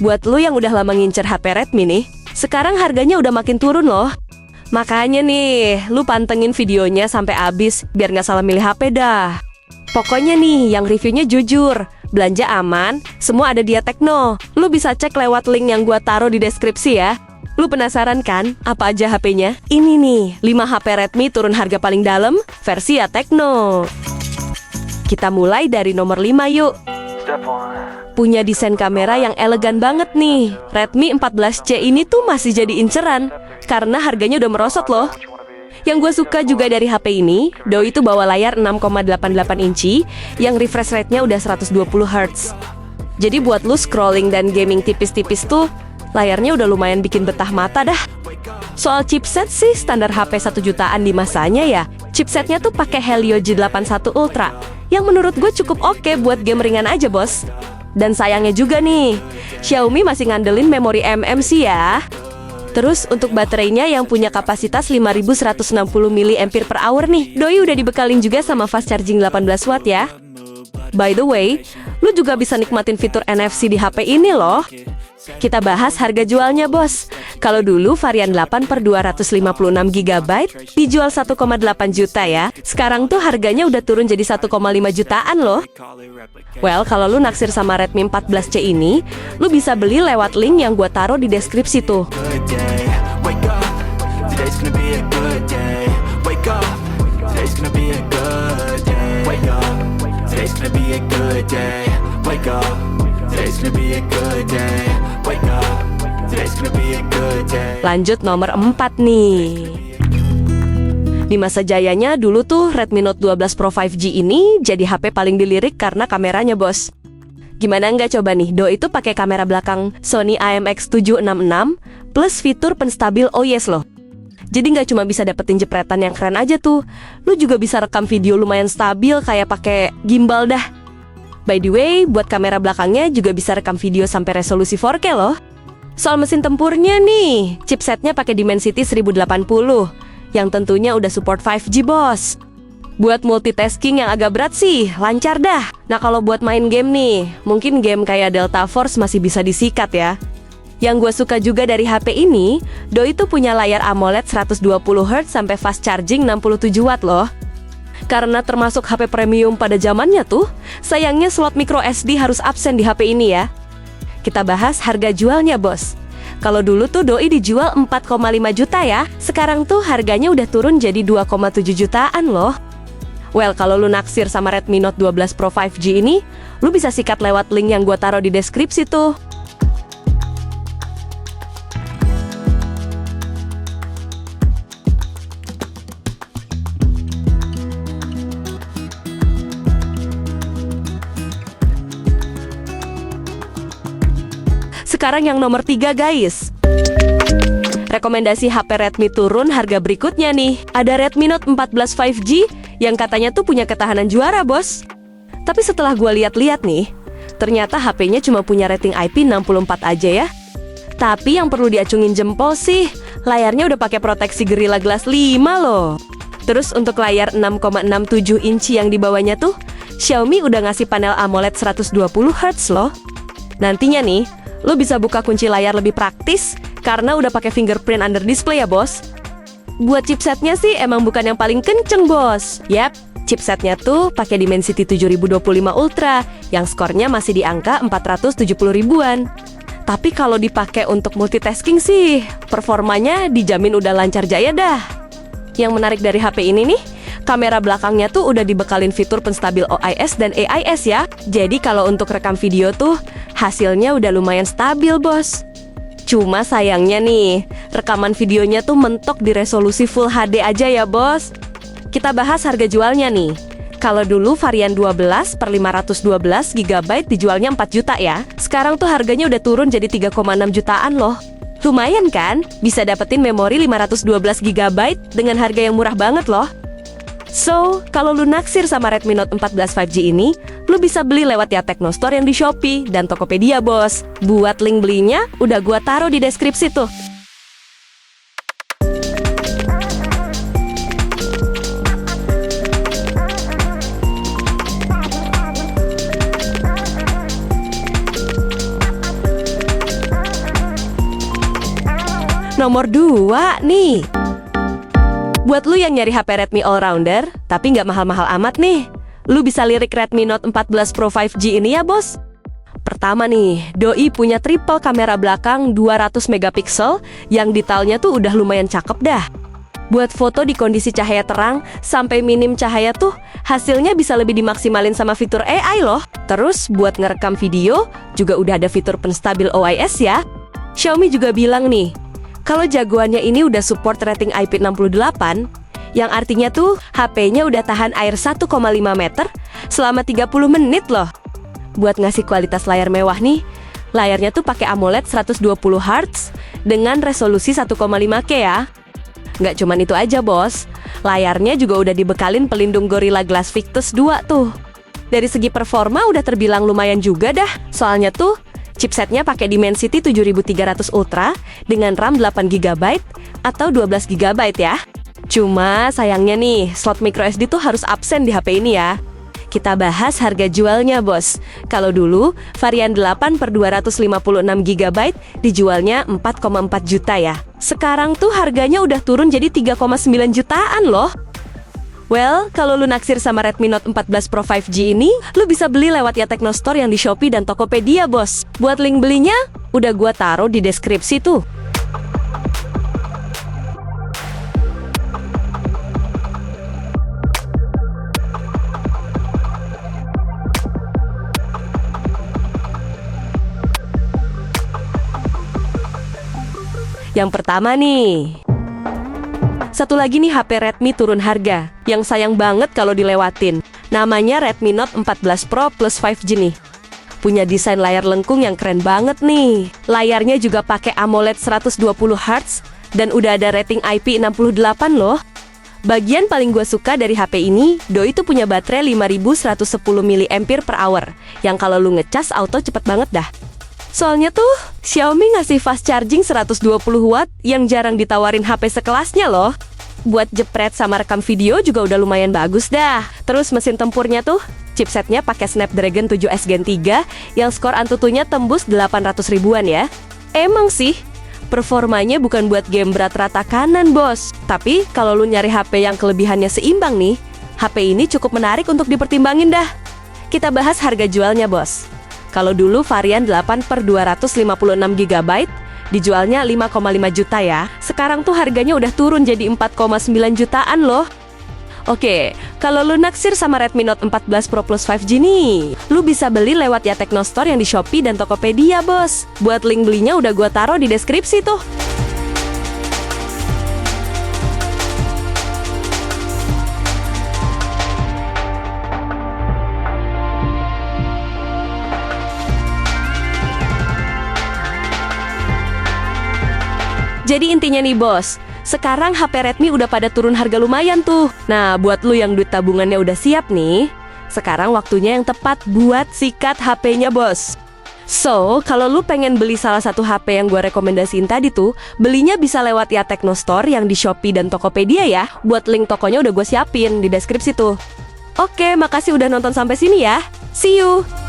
Buat lu yang udah lama ngincer HP Redmi nih, sekarang harganya udah makin turun loh. Makanya nih, lu pantengin videonya sampai habis biar nggak salah milih HP dah. Pokoknya nih, yang reviewnya jujur, belanja aman, semua ada di Tekno. Lu bisa cek lewat link yang gua taruh di deskripsi ya. Lu penasaran kan, apa aja HP-nya? Ini nih, 5 HP Redmi turun harga paling dalam, versi Tekno. Kita mulai dari nomor 5 yuk. Punya desain kamera yang elegan banget nih. Redmi 14C ini tuh masih jadi inceran, karena harganya udah merosot loh. Yang gue suka juga dari HP ini, doi itu bawa layar 6,88 inci yang refresh rate-nya udah 120 Hz. Jadi buat lu scrolling dan gaming tipis-tipis tuh, layarnya udah lumayan bikin betah mata dah. Soal chipset sih standar HP 1 jutaan di masanya ya. Chipsetnya tuh pakai Helio G81 Ultra, yang menurut gue cukup oke buat game ringan aja bos. Dan sayangnya juga nih, Xiaomi masih ngandelin memori MMC ya. Terus untuk baterainya yang punya kapasitas 5160 mAh nih, doi udah dibekalin juga sama fast charging 18 watt ya. By the way, lu juga bisa nikmatin fitur NFC di HP ini loh. Kita bahas harga jualnya bos. Kalau dulu varian 8/256 GB dijual 1,8 juta ya. Sekarang tuh harganya udah turun jadi 1,5 jutaan loh. Well, kalau lu naksir sama Redmi 14C ini, lu bisa beli lewat link yang gua taruh di deskripsi tuh. Lanjut nomor 4 nih. Di masa jayanya dulu tuh Redmi Note 12 Pro 5G ini jadi HP paling dilirik karena kameranya bos. Gimana nggak coba nih, doi itu pakai kamera belakang Sony IMX766 plus fitur penstabil OIS loh. Jadi nggak cuma bisa dapetin jepretan yang keren aja tuh, lu juga bisa rekam video lumayan stabil kayak pakai gimbal dah. By the way, buat kamera belakangnya juga bisa rekam video sampai resolusi 4K loh. Soal mesin tempurnya nih, chipsetnya pakai Dimensity 1080, yang tentunya udah support 5G bos. Buat multitasking yang agak berat sih, lancar dah. Nah kalau buat main game nih, mungkin game kayak Delta Force masih bisa disikat ya. Yang gue suka juga dari HP ini, doi itu punya layar AMOLED 120Hz sampai fast charging 67 watt loh. Karena termasuk HP premium pada zamannya tuh, sayangnya slot micro SD harus absen di HP ini ya. Kita bahas harga jualnya bos. Kalau dulu tuh doi dijual 4,5 juta ya, sekarang tuh harganya udah turun jadi 2,7 jutaan loh. Well, kalau lu naksir sama Redmi Note 12 Pro 5G ini, lu bisa sikat lewat link yang gua taruh di deskripsi tuh. Sekarang yang nomor 3 guys. Rekomendasi HP Redmi turun harga berikutnya nih. Ada Redmi Note 14 5G yang katanya tuh punya ketahanan juara bos. Tapi setelah gua lihat-lihat nih, ternyata HP-nya cuma punya rating IP64 aja ya. Tapi yang perlu diacungin jempol sih, layarnya udah pakai proteksi Gorilla Glass 5 loh. Terus untuk layar 6,67 inci yang di bawahnya tuh, Xiaomi udah ngasih panel AMOLED 120Hz loh. Nantinya nih, lu bisa buka kunci layar lebih praktis karena udah pakai fingerprint under display ya bos. Buat chipsetnya sih emang bukan yang paling kenceng bos. Yap, chipsetnya tuh pakai Dimensity 7025 Ultra yang skornya masih di angka 470 ribuan. Tapi kalau dipakai untuk multitasking sih, performanya dijamin udah lancar jaya dah. Yang menarik dari HP ini nih, kamera belakangnya tuh udah dibekalin fitur penstabil OIS dan AIS ya. Jadi kalau untuk rekam video tuh hasilnya udah lumayan stabil bos. Cuma sayangnya nih, rekaman videonya tuh mentok di resolusi Full HD aja ya bos. Kita bahas harga jualnya nih. Kalau dulu varian 12/512 GB dijualnya 4 juta ya. Sekarang tuh harganya udah turun jadi 3,6 jutaan loh. Lumayan kan? Bisa dapetin memori 512 GB dengan harga yang murah banget loh. So, kalau lu naksir sama Redmi Note 14 5G ini, lu bisa beli lewat Tekno Store yang di Shopee dan Tokopedia bos. Buat link belinya, udah gua taruh di deskripsi tuh. Nomor 2 nih. Buat lu yang nyari HP Redmi all-rounder, tapi nggak mahal-mahal amat nih, lu bisa lirik Redmi Note 14 Pro 5G ini ya bos. Pertama nih, doi punya triple kamera belakang 200 megapiksel yang detailnya tuh udah lumayan cakep dah. Buat foto di kondisi cahaya terang sampai minim cahaya tuh hasilnya bisa lebih dimaksimalin sama fitur AI loh. Terus buat ngerekam video juga udah ada fitur penstabil OIS ya. Xiaomi juga bilang nih, kalau jagoannya ini udah support rating IP68, yang artinya tuh HP-nya udah tahan air 1,5 meter selama 30 menit loh. Buat ngasih kualitas layar mewah nih, layarnya tuh pakai AMOLED 120Hz dengan resolusi 1,5K ya. Nggak cuman itu aja bos, layarnya juga udah dibekalin pelindung Gorilla Glass Victus 2 tuh. Dari segi performa udah terbilang lumayan juga dah, soalnya tuh chipsetnya pakai Dimensity 7300 Ultra dengan RAM 8GB atau 12GB ya. Cuma sayangnya nih, slot microSD tuh harus absen di HP ini ya. Kita bahas harga jualnya bos. Kalau dulu, varian 8/256GB dijualnya 4,4 juta ya. Sekarang tuh harganya udah turun jadi 3,9 jutaan loh. Well, kalau lu naksir sama Redmi Note 14 Pro 5G ini, lu bisa beli lewat ya Tekno Store yang di Shopee dan Tokopedia bos. Buat link belinya, udah gua taruh di deskripsi tuh. Yang pertama nih, satu lagi nih HP Redmi turun harga, yang sayang banget kalau dilewatin. Namanya Redmi Note 14 Pro plus 5G nih. Punya desain layar lengkung yang keren banget nih. Layarnya juga pakai AMOLED 120Hz dan udah ada rating IP68 loh. Bagian paling gue suka dari HP ini, doi itu punya baterai 5110 mAh, yang kalau lu ngecas auto cepet banget dah. Soalnya tuh, Xiaomi ngasih fast charging 120 watt yang jarang ditawarin HP sekelasnya loh. Buat jepret sama rekam video juga udah lumayan bagus dah. Terus mesin tempurnya tuh, chipsetnya pakai Snapdragon 7S Gen 3 yang skor Antutunya tembus 800 ribuan ya. Emang sih, performanya bukan buat game berat rata kanan bos. Tapi kalau lu nyari HP yang kelebihannya seimbang nih, HP ini cukup menarik untuk dipertimbangin dah. Kita bahas harga jualnya bos. Kalau dulu varian 8/256GB dijualnya 5,5 juta ya. Sekarang tuh harganya udah turun jadi 4,9 jutaan loh. Oke, kalau lu naksir sama Redmi Note 14 Pro plus 5G nih, lu bisa beli lewat ya Tekno Store yang di Shopee dan Tokopedia bos. Buat link belinya udah gua taruh di deskripsi tuh. Jadi intinya nih bos, sekarang HP Redmi udah pada turun harga lumayan tuh. Nah, buat lu yang duit tabungannya udah siap nih, sekarang waktunya yang tepat buat sikat HP-nya bos. So, kalau lu pengen beli salah satu HP yang gue rekomendasiin tadi tuh, belinya bisa lewat ya Tekno Store yang di Shopee dan Tokopedia ya. Buat link tokonya udah gue siapin di deskripsi tuh. Oke, makasih udah nonton sampai sini ya. See you!